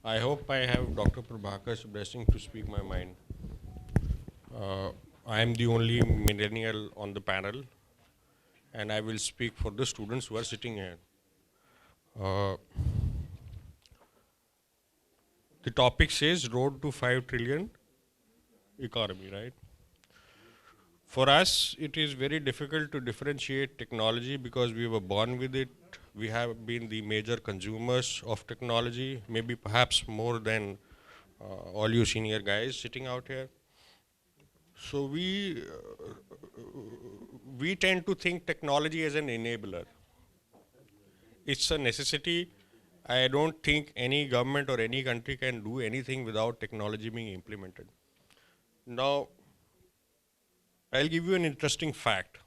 I hope I have Dr. Prabhakar's blessing to speak my mind. I am the only millennial on the panel, and I will speak for the students who are sitting here. Uh, the topic says Road to 5 trillion economy, right? For us, it is very difficult to differentiate technology because we were born with it. We have been the major consumers of technology, maybe perhaps more than all you senior guys sitting out here. So we tend to think technology as an enabler. It's a necessity. I don't think any government or any country can do anything without technology being implemented. Now, I'll give you an interesting fact.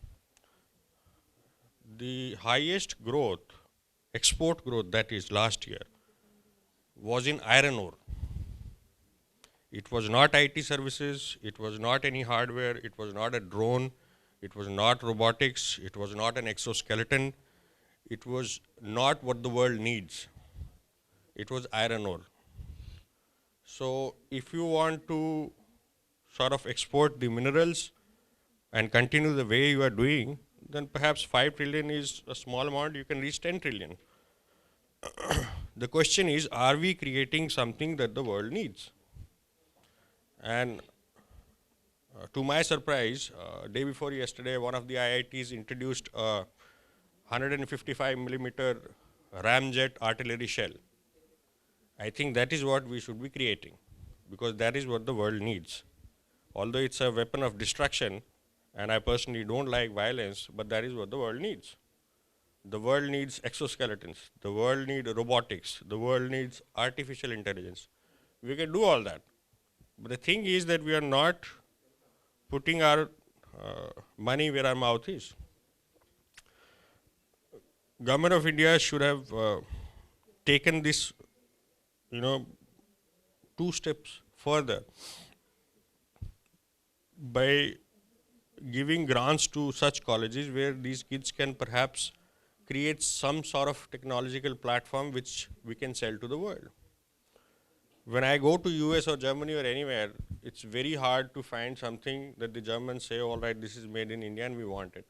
The highest growth, export growth that is last year, was in iron ore. It was not IT services, it was not any hardware, it was not a drone, it was not robotics, it was not an exoskeleton, it was not what the world needs. It was iron ore. So if you want to sort of export the minerals and continue the way you are doing, then perhaps 5 trillion is a small amount, you can reach 10 trillion. The question is, are we creating something that the world needs? And to my surprise, day before yesterday, one of the IITs introduced a 155 millimeter ramjet artillery shell. I think that is what we should be creating, because that is what the world needs. Although it's a weapon of destruction, and I personally don't like violence, but that is what the world needs. The world needs exoskeletons, the world needs robotics, the world needs artificial intelligence. We can do all that. But the thing is that we are not putting our money where our mouth is. Government of India should have taken this, 2 steps further by giving grants to such colleges where these kids can perhaps create some sort of technological platform which we can sell to the world. When I go to US or Germany or anywhere, it's very hard to find something that the Germans say, all right, this is made in India and we want it.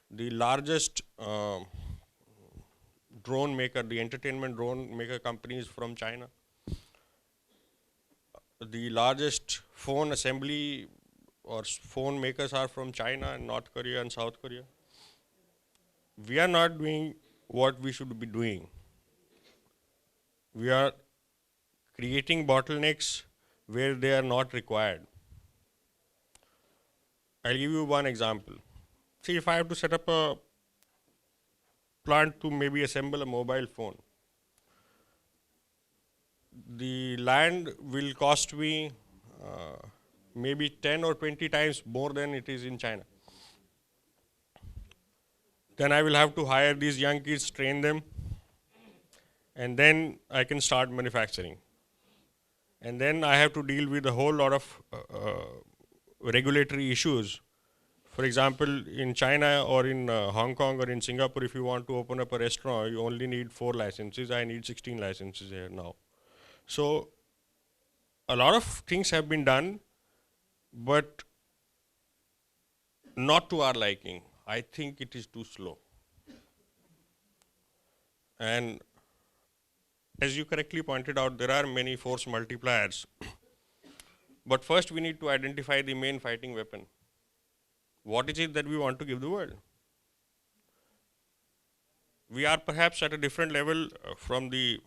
The largest drone maker, the entertainment drone maker company is from China. The largest phone assembly or phone makers are from China and North Korea and South Korea. We are not doing what we should be doing. We are creating bottlenecks where they are not required. I'll give you one example. See, if I have to set up a plant to maybe assemble a mobile phone, the land will cost me maybe 10 or 20 times more than it is in China. Then I will have to hire these young kids, train them, and then I can start manufacturing. And then I have to deal with a whole lot of regulatory issues. For example, in China or in Hong Kong or in Singapore, if you want to open up a restaurant, you only need 4 licenses. I need 16 licenses here now. So a lot of things have been done, but not to our liking. I think it is too slow. And as you correctly pointed out, there are many force multipliers. But first we need to identify the main fighting weapon. What is it that we want to give the world? We are perhaps at a different level from the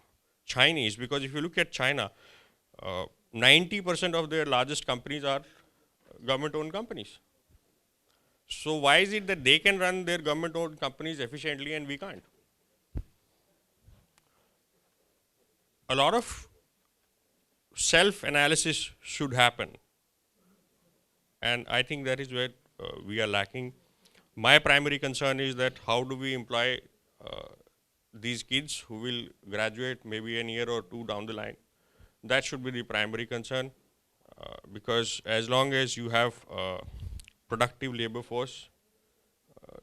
Chinese, because if you look at China, 90% of their largest companies are government-owned companies. So why is it that they can run their government-owned companies efficiently and we can't? A lot of self-analysis should happen. And I think that is where we are lacking. My primary concern is that how do we employ these kids who will graduate maybe a year or 2 down the line. That should be the primary concern, because as long as you have productive labor force,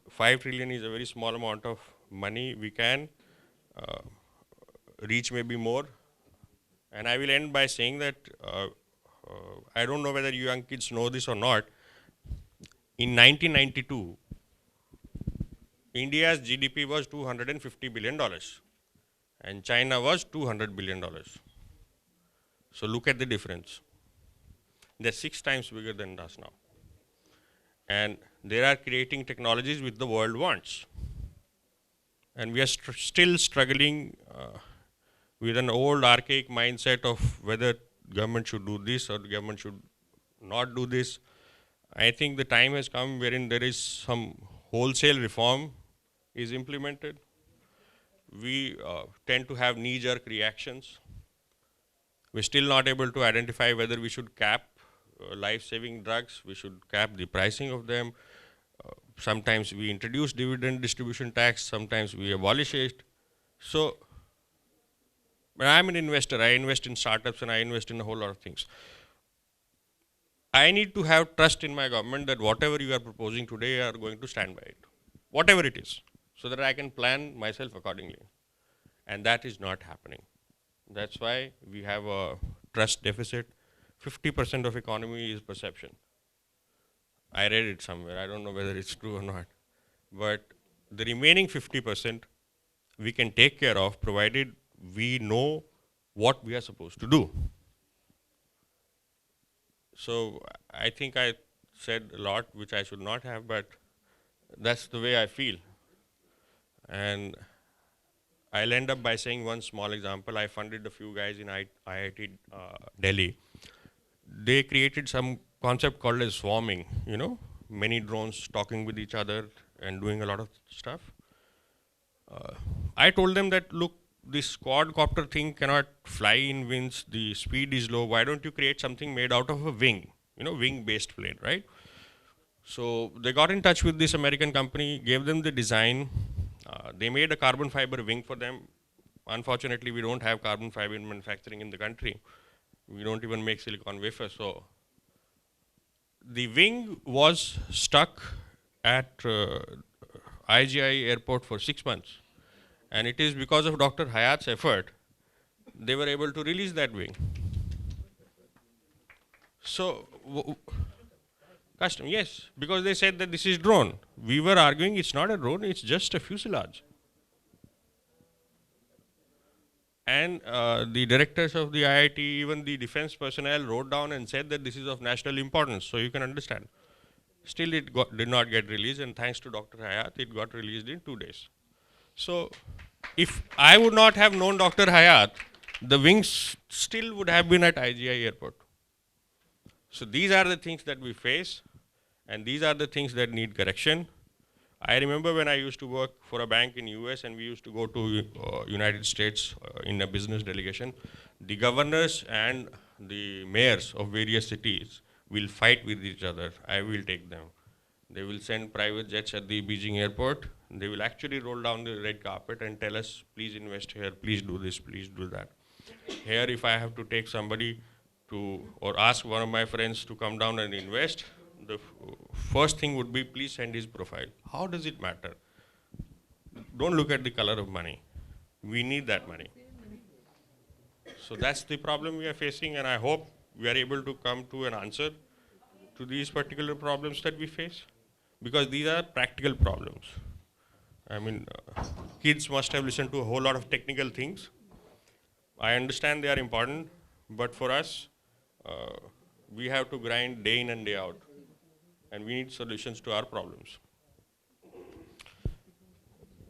5 trillion is a very small amount of money. We can reach maybe more, And I will end by saying that I don't know whether you young kids know this or not. In 1992, India's GDP was $250 billion and China was $200 billion. So look at the difference. They're 6 times bigger than us now. And they are creating technologies which the world wants. And we are still struggling with an old archaic mindset of whether government should do this or the government should not do this. I think the time has come wherein there is some wholesale reform is implemented. We tend to have knee-jerk reactions. We're still not able to identify whether we should cap life-saving drugs, we should cap the pricing of them. Sometimes we introduce dividend distribution tax, sometimes we abolish it. So, when I'm an investor, I invest in startups and I invest in a whole lot of things. I need to have trust in my government that whatever you are proposing today, you are going to stand by it, whatever it is, so that I can plan myself accordingly. And that is not happening. That's why we have a trust deficit. 50% of economy is perception. I read it somewhere. I don't know whether it's true or not. But the remaining 50% we can take care of provided we know what we are supposed to do. So I think I said a lot which I should not have, but that's the way I feel. And I'll end up by saying one small example. I funded a few guys in IIT Delhi. They created some concept called as swarming, you know, many drones talking with each other and doing a lot of stuff. I told them that, look, this quadcopter thing cannot fly in winds, the speed is low, why don't you create something made out of a wing, you know, wing-based plane, right? So they got in touch with this American company, gave them the design, they made a carbon fiber wing for them. Unfortunately, we don't have carbon fiber manufacturing in the country. We don't even make silicon wafers. So the wing was stuck at IGI airport for 6 months. And it is because of Dr. Hayat's effort, they were able to release that wing. So, custom, yes, because they said that this is drone. We were arguing it's not a drone, it's just a fuselage. And the directors of the IIT, even the defense personnel wrote down and said that this is of national importance, so you can understand. Still it did not get released, and thanks to Dr. Hayat, it got released in 2 days. So if I would not have known Dr. Hayat, the wings still would have been at IGI airport. So these are the things that we face, and these are the things that need correction. I remember when I used to work for a bank in US and we used to go to United States in a business delegation. The governors and the mayors of various cities will fight with each other. I will take them. They will send private jets at the Beijing airport. They will actually roll down the red carpet and tell us, please invest here, please do this, please do that. Here, if I have to take somebody to, or ask one of my friends to come down and invest, the first thing would be, please send his profile. How does it matter? Don't look at the color of money. We need that money. So that's the problem we are facing, and I hope we are able to come to an answer to these particular problems that we face, because these are practical problems. I mean, kids must have listened to a whole lot of technical things. I understand they are important, but for us, we have to grind day in and day out, and we need solutions to our problems.